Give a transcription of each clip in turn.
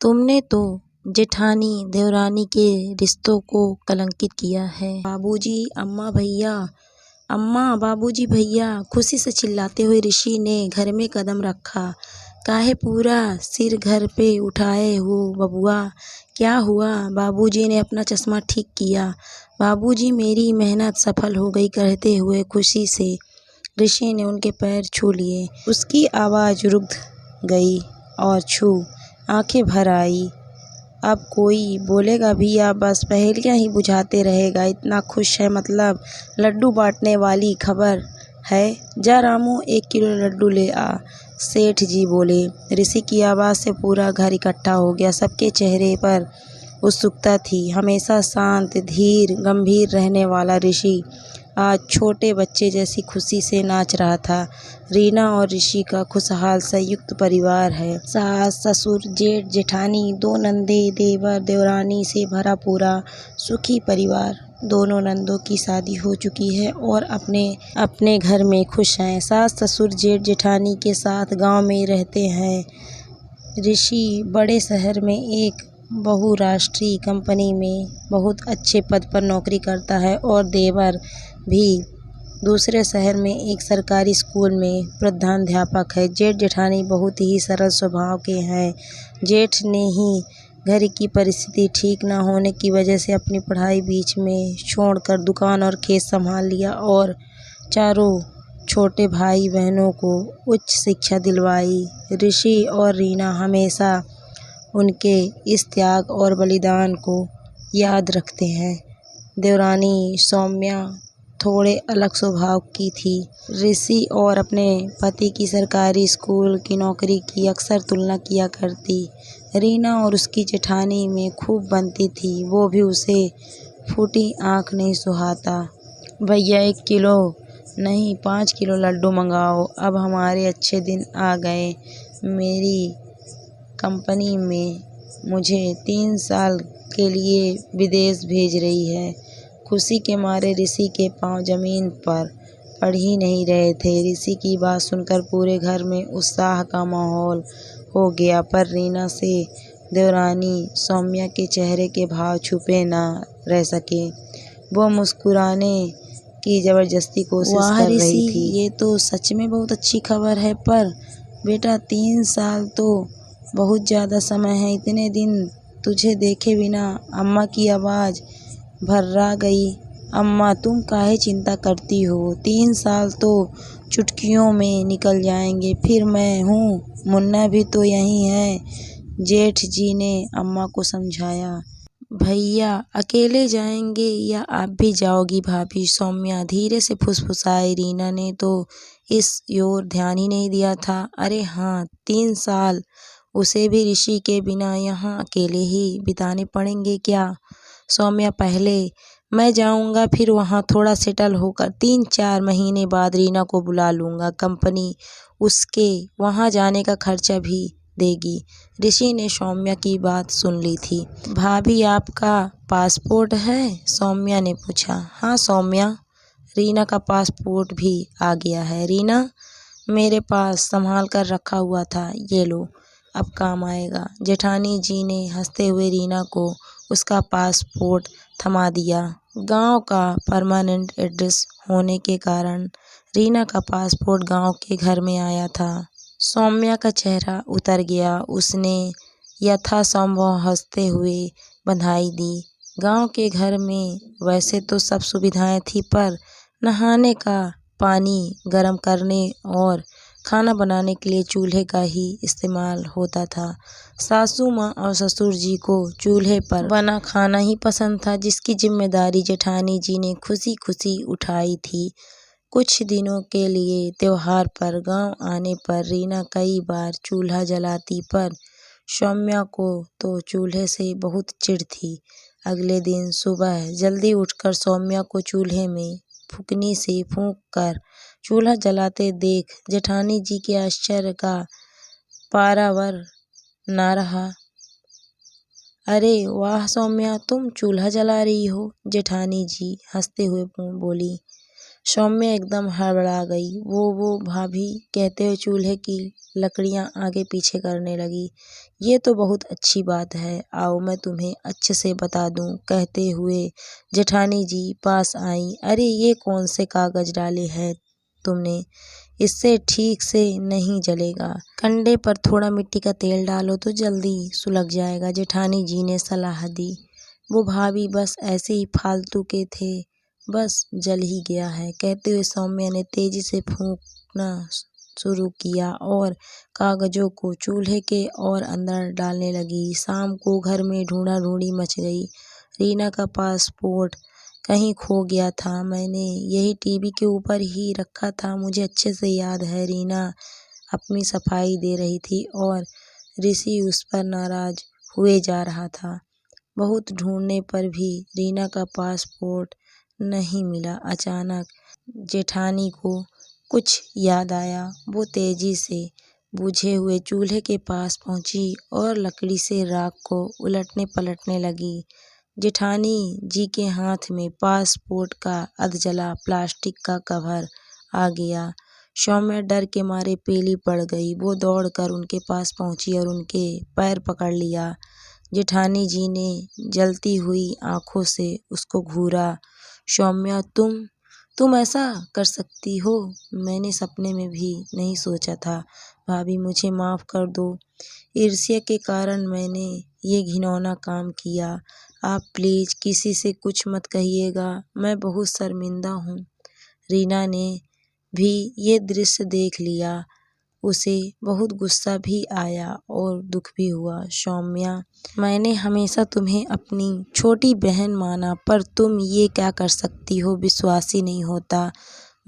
तुमने तो जेठानी देवरानी के रिश्तों को कलंकित किया है। बाबूजी, अम्मा, भैया, अम्मा, बाबूजी, भैया, खुशी से चिल्लाते हुए ऋषि ने घर में कदम रखा। काहे पूरा सिर घर पे उठाए हो बबुआ, क्या हुआ? बाबूजी ने अपना चश्मा ठीक किया। बाबूजी, मेरी मेहनत सफल हो गई कहते हुए खुशी से ऋषि ने उनके पैर छू लिए। उसकी आवाज़ रुक गई और छू आंखें भर आई। अब कोई बोलेगा भी या बस पहेलियां ही बुझाते रहेगा? इतना खुश है मतलब लड्डू बांटने वाली खबर है। जा रामू, 1 किलो लड्डू ले आ, सेठ जी बोले। ऋषि की आवाज़ से पूरा घर इकट्ठा हो गया। सबके चेहरे पर उत्सुकता थी। हमेशा शांत, धीर, गंभीर रहने वाला ऋषि आज छोटे बच्चे जैसी खुशी से नाच रहा था। रीना और ऋषि का खुशहाल संयुक्त परिवार है। सास, ससुर, जेठ, जेठानी, 2 नंदे, देवर, देवरानी से भरा पूरा सुखी परिवार। दोनों नंदों की शादी हो चुकी है और अपने अपने घर में खुश हैं। सास, ससुर, जेठ, जेठानी के साथ गांव में रहते हैं। ऋषि बड़े शहर में एक बहुराष्ट्रीय कंपनी में बहुत अच्छे पद पर नौकरी करता है और देवर भी दूसरे शहर में एक सरकारी स्कूल में प्रधानाध्यापक है। जेठ जेठानी बहुत ही सरल स्वभाव के हैं। जेठ ने ही घर की परिस्थिति ठीक न होने की वजह से अपनी पढ़ाई बीच में छोड़कर दुकान और खेत संभाल लिया और चारों छोटे भाई बहनों को उच्च शिक्षा दिलवाई। ऋषि और रीना हमेशा उनके इस त्याग और बलिदान को याद रखते हैं। देवरानी सौम्या थोड़े अलग स्वभाव की थी। ऋषि और अपने पति की सरकारी स्कूल की नौकरी की अक्सर तुलना किया करती। रीना और उसकी जेठानी में खूब बनती थी। वो भी उसे फूटी आँख नहीं सुहाता। भैया 1 किलो नहीं 5 किलो लड्डू मंगाओ, अब हमारे अच्छे दिन आ गए। मेरी कंपनी में मुझे 3 साल के लिए विदेश भेज रही है। खुशी के मारे ऋषि के पांव जमीन पर पड़ ही नहीं रहे थे। ऋषि की बात सुनकर पूरे घर में उत्साह का माहौल हो गया, पर रीना से देवरानी सौम्या के चेहरे के भाव छुपे न रह सके। वो मुस्कुराने की जबरदस्ती कोशिश कर रही थी। ये तो सच में बहुत अच्छी खबर है, पर बेटा 3 साल तो बहुत ज़्यादा समय है। इतने दिन तुझे देखे बिना अम्मा की आवाज़ भर्रा गई। अम्मा, तुम काहे चिंता करती हो? 3 साल तो चुटकियों में निकल जाएंगे। फिर मैं हूँ, मुन्ना भी तो यहीं है, जेठ जी ने अम्मा को समझाया। भैया अकेले जाएंगे या आप भी जाओगी भाभी? सौम्या धीरे से फुसफुसाई। रीना ने तो इस ओर ध्यान ही नहीं दिया था। अरे हाँ, 3 साल उसे भी ऋषि के बिना यहाँ अकेले ही बिताने पड़ेंगे क्या? सौम्या, पहले मैं जाऊंगा, फिर वहाँ थोड़ा सेटल होकर 3-4 महीने बाद रीना को बुला लूँगा। कंपनी उसके वहाँ जाने का खर्चा भी देगी। ऋषि ने सौम्या की बात सुन ली थी। भाभी, आपका पासपोर्ट है? सौम्या ने पूछा। हाँ सौम्या, रीना का पासपोर्ट भी आ गया है। रीना, मेरे पास संभाल कर रखा हुआ था, ये लो, अब काम आएगा। जेठानी जी ने हंसते हुए रीना को उसका पासपोर्ट थमा दिया। गांव का परमानेंट एड्रेस होने के कारण रीना का पासपोर्ट गांव के घर में आया था। सौम्या का चेहरा उतर गया। उसने यथासंभव हंसते हुए बधाई दी। गांव के घर में वैसे तो सब सुविधाएं थी, पर नहाने का पानी गर्म करने और खाना बनाने के लिए चूल्हे का ही इस्तेमाल होता था। सासू माँ और ससुर जी को चूल्हे पर बना खाना ही पसंद था, जिसकी जिम्मेदारी जेठानी जी ने खुशी खुशी उठाई थी। कुछ दिनों के लिए त्योहार पर गांव आने पर रीना कई बार चूल्हा जलाती, पर सौम्या को तो चूल्हे से बहुत चिढ़ थी। अगले दिन सुबह जल्दी उठकर सौम्या को चूल्हे में फुकनी से फूंक कर चूल्हा जलाते देख जेठानी जी के आश्चर्य का पारावर ना रहा। अरे वाह सौम्या, तुम चूल्हा जला रही हो? जेठानी जी हंसते हुए बोली। सौम्या एकदम हड़बड़ा गई। वो भाभी कहते हुए चूल्हे की लकड़ियां आगे पीछे करने लगी। ये तो बहुत अच्छी बात है, आओ मैं तुम्हें अच्छे से बता दूं, कहते हुए जेठानी जी पास आई। अरे ये कौन से कागज डाले हैं तुमने, इससे ठीक से नहीं जलेगा। कंडे पर थोड़ा मिट्टी का तेल डालो तो जल्दी सुलग जाएगा, जेठानी जी ने सलाह दी। वो भाभी बस ऐसे ही फालतू के थे, बस जल ही गया है, कहते हुए सौम्या ने तेजी से फूंकना शुरू किया और कागजों को चूल्हे के और अंदर डालने लगी। शाम को घर में ढूंढा ढूंढी मच गई। रीना का पासपोर्ट कहीं खो गया था, मैंने यही टीवी के ऊपर ही रखा था, मुझे अच्छे से याद है। रीना अपनी सफाई दे रही थी और ऋषि उस पर नाराज हुए जा रहा था। बहुत ढूंढने पर भी रीना का पासपोर्ट नहीं मिला। अचानक जेठानी को कुछ याद आया। वो तेजी से बुझे हुए चूल्हे के पास पहुंची और लकड़ी से राख को उलटने पलटने लगी। जेठानी जी के हाथ में पासपोर्ट का अधजला प्लास्टिक का कवर आ गया। सौम्या डर के मारे पीली पड़ गई। वो दौड़कर उनके पास पहुंची और उनके पैर पकड़ लिया। जेठानी जी ने जलती हुई आंखों से उसको घूरा। सौम्या तुम ऐसा कर सकती हो, मैंने सपने में भी नहीं सोचा था। भाभी मुझे माफ़ कर दो, ईर्ष्या के कारण मैंने ये घिनौना काम किया। आप प्लीज़ किसी से कुछ मत कहिएगा, मैं बहुत शर्मिंदा हूँ। रीना ने भी ये दृश्य देख लिया। उसे बहुत गुस्सा भी आया और दुख भी हुआ। सौम्या, मैंने हमेशा तुम्हें अपनी छोटी बहन माना, पर तुम ये क्या कर सकती हो, विश्वास ही नहीं होता।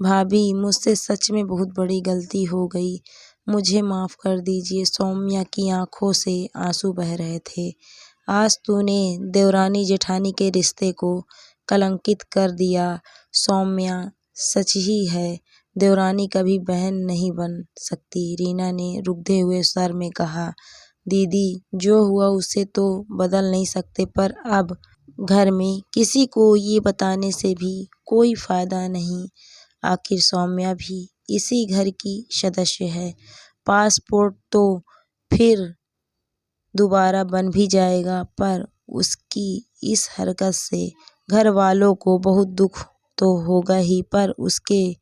भाभी मुझसे सच में बहुत बड़ी गलती हो गई, मुझे माफ़ कर दीजिए। सौम्या की आंखों से आंसू बह रहे थे। आज तूने देवरानी जेठानी के रिश्ते को कलंकित कर दिया। सौम्या, सच ही है, देवरानी कभी बहन नहीं बन सकती, रीना ने रुकते हुए स्वर में कहा। दीदी, जो हुआ उसे तो बदल नहीं सकते, पर अब घर में किसी को ये बताने से भी कोई फायदा नहीं। आखिर सौम्या भी इसी घर की सदस्य है। पासपोर्ट तो फिर दोबारा बन भी जाएगा, पर उसकी इस हरकत से घर वालों को बहुत दुख तो होगा ही, पर उसके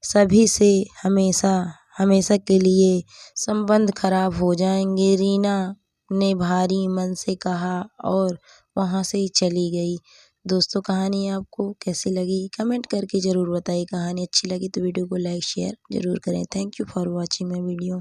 सभी से हमेशा हमेशा के लिए संबंध खराब हो जाएंगे, रीना ने भारी मन से कहा और वहाँ से ही चली गई। दोस्तों, कहानी आपको कैसी लगी कमेंट करके ज़रूर बताइए। कहानी अच्छी लगी तो वीडियो को लाइक शेयर ज़रूर करें। Thank you for watching my video.